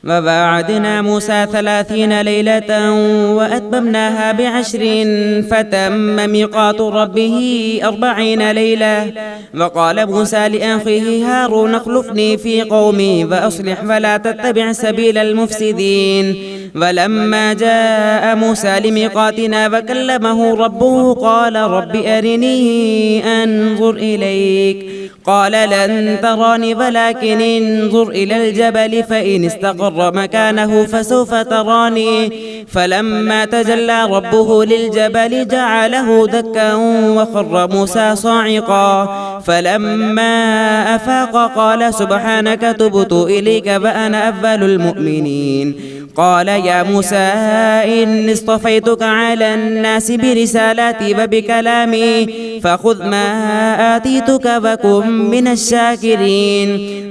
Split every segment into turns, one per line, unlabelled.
وواعدنا موسى 30 ليلة وأتممناها ب10 فتم ميقات ربه 40 ليلة. وقال موسى لأخيه هارون اخلفني في قومي وأصلح ولا تتبع سبيل المفسدين. ولما جاء موسى لميقاتنا وكلمه ربه قال رب أرني أنظر إليك قال لن تراني ولكن انظر إلى الجبل فإن استقر مكانه فسوف تراني. فلما تجلى ربه للجبل جعله دكا وخر موسى صاعقا. فلما أفاق قال سبحانك تبت إليك وأنا أول المؤمنين. قال يا موسى إني اصطفيتك على الناس برسالاتي وبكلامي فخذ ما آتيتك وكن من الشاكرين.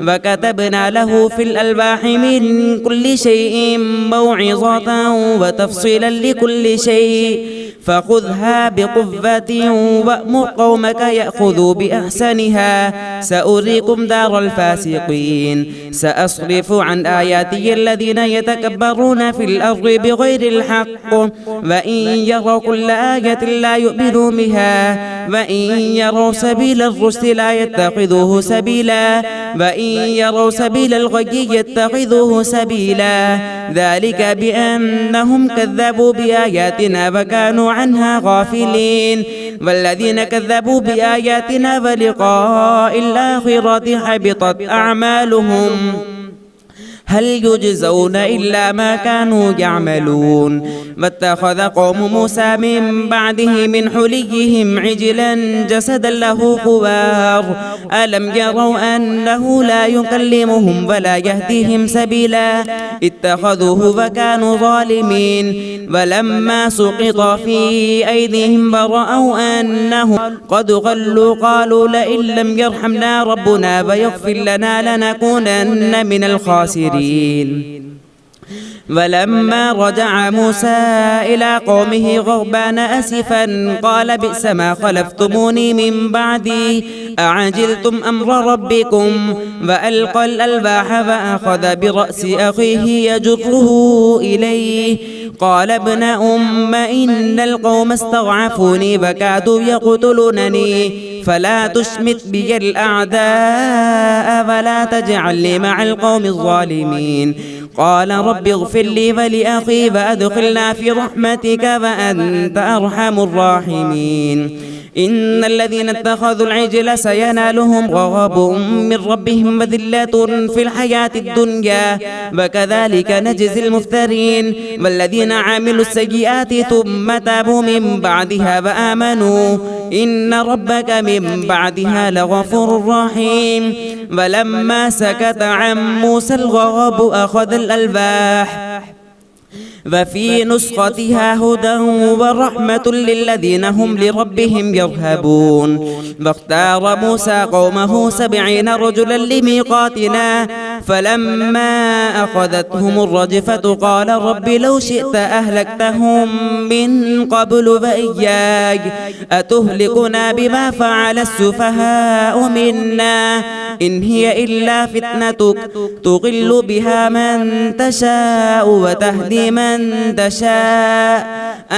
وكتبنا له في الألواح من كل شيء موعظة وتفصيلا لكل شيء فخذها بقوة وأمر قومك يأخذوا بأحسنها سأريكم دار الفاسقين. سأصرف عن آياتي الذين يتكبرون في الأرض بغير الحق وإن يروا كل آية لا يؤمنوا بها وإن يروا سبيل الرشد لا يتخذوه سبيلا وإن يروا سبيل الغي يتخذوه سبيلا. ذلك بأنهم كذبوا بآياتنا وكانوا عنها غافلين. والذين كذبوا بآياتنا ولقاء الآخرة حبطت أعمالهم هل يجزون إلا ما كانوا يعملون. واتخذ قوم موسى من بعده من حليهم عجلا جسدا له خوار ألم يروا أنه لا يكلمهم ولا يهديهم سبيلا اتخذوه وكانوا ظالمين. ولما سقط في أيديهم ورأوا أنهم قد ضلوا قالوا لئن لم يرحمنا ربنا ويغفر لنا لنكونن من الخاسرين. ولما رجع موسى إلى قومه غضبان أسفا قال بئس ما خلفتموني من بعدي أعجلتم أمر ربكم. وألقى الألواح وأخذ برأس أخيه يجره إليه قال ابن أم إن القوم استضعفوني وكادوا يقتلونني فلا تشمت بي الأعداء ولا تجعلني مع القوم الظالمين. قال رب اغفر لي ولأخي وأدخلنا في رحمتك وأنت أرحم الراحمين. إن الذين اتخذوا العجل سينالهم غضب من ربهم وذلة في الحياة الدنيا وكذلك نجزي المفترين. والذين عملوا السيئات ثم تابوا من بعدها وآمنوا إن ربك من بعدها لغفور رحيم. ولما سكت عن موسى الغضب أخذ الألواح وفي نسختها هدى ورحمة للذين هم لربهم يرهبون. واختار موسى قومه 70 رجلا لميقاتنا فلما أخذتهم الرجفة قال رب لو شئت أهلكتهم من قبل وإياي أتهلكنا بما فعل السفهاء منا إن هي إلا فتنتك تضل بها من تشاء وتهدي من تشاء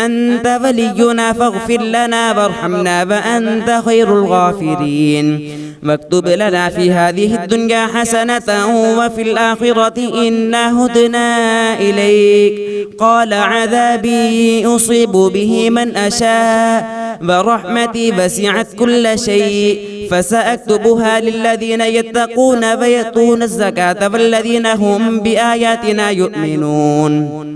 أنت ولينا فاغفر لنا وارحمنا وأنت خير الغافرين. واكتب لنا في هذه الدنيا حسنة وفي الآخرة إنا هدنا إليك. قال عذابي أصيب به من أشاء ورحمتي وسعت كل شيء فسأكتبها للذين يتقون ويؤتون الزكاة والذين هم بآياتنا يؤمنون.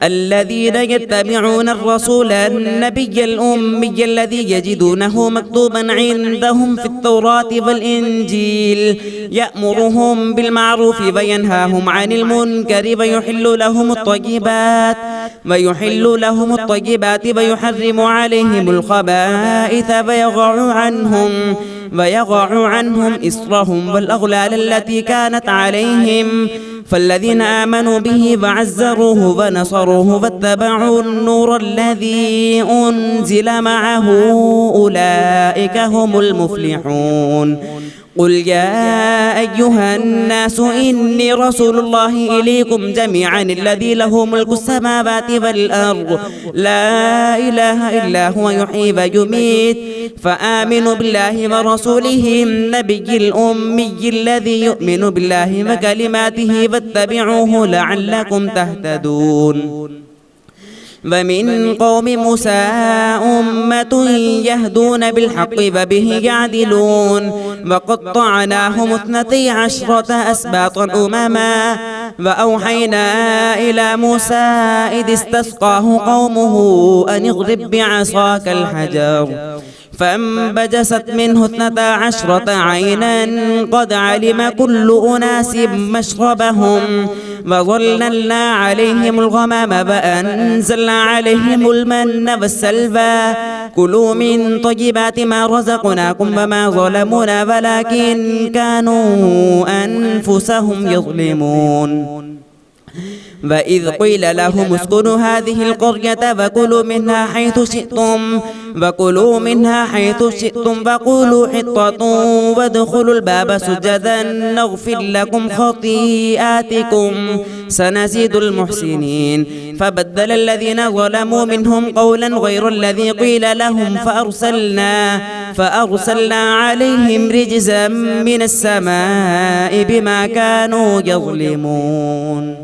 الذين يتبعون الرسول النبي الأمي الذي يجدونه مكتوبا عندهم في التوراة والإنجيل يأمرهم بالمعروف وينهاهم عن المنكر ويحل لهم الطيبات ويحرم عليهم الخبائث ويضع عنهم إصرهم والأغلال التي كانت عليهم. فالذين آمنوا به وعزروه ونصروه واتبعوا النور الذي أنزل معه أولئك هم المفلحون. قل يا أيها الناس إني رسول الله إليكم جميعا الذي له ملك السماوات والأرض لا إله إلا هو يحيي ويميت فآمنوا بالله ورسوله النبي الأمي الذي يؤمن بالله وكلماته واتبعوه لعلكم تهتدون ومن قوم موسى أمة يهدون بالحق وبه يعدلون وقطعناهم 12 أسباطا أمما وأوحينا إلى موسى إذ استسقاه قومه أن اضرب بعصاك الحجر فانبجست منه 12 عينا قد علم كل أناس مشربهم وظللنا عليهم الغمام وأنزلنا عليهم المن والسلوى كلوا من طيبات ما رزقناكم وما ظلمونا ولكن كانوا أنفسهم يظلمون وإذ قيل لهم اسكنوا هذه القرية وكلوا منها حيث شئتم وقولوا حطة وادخلوا الباب سجدا نغفر لكم خطيئاتكم سنزيد المحسنين فبدل الذين ظلموا منهم قولا غير الذي قيل لهم فأرسلنا عليهم رجزا من السماء بما كانوا يظلمون.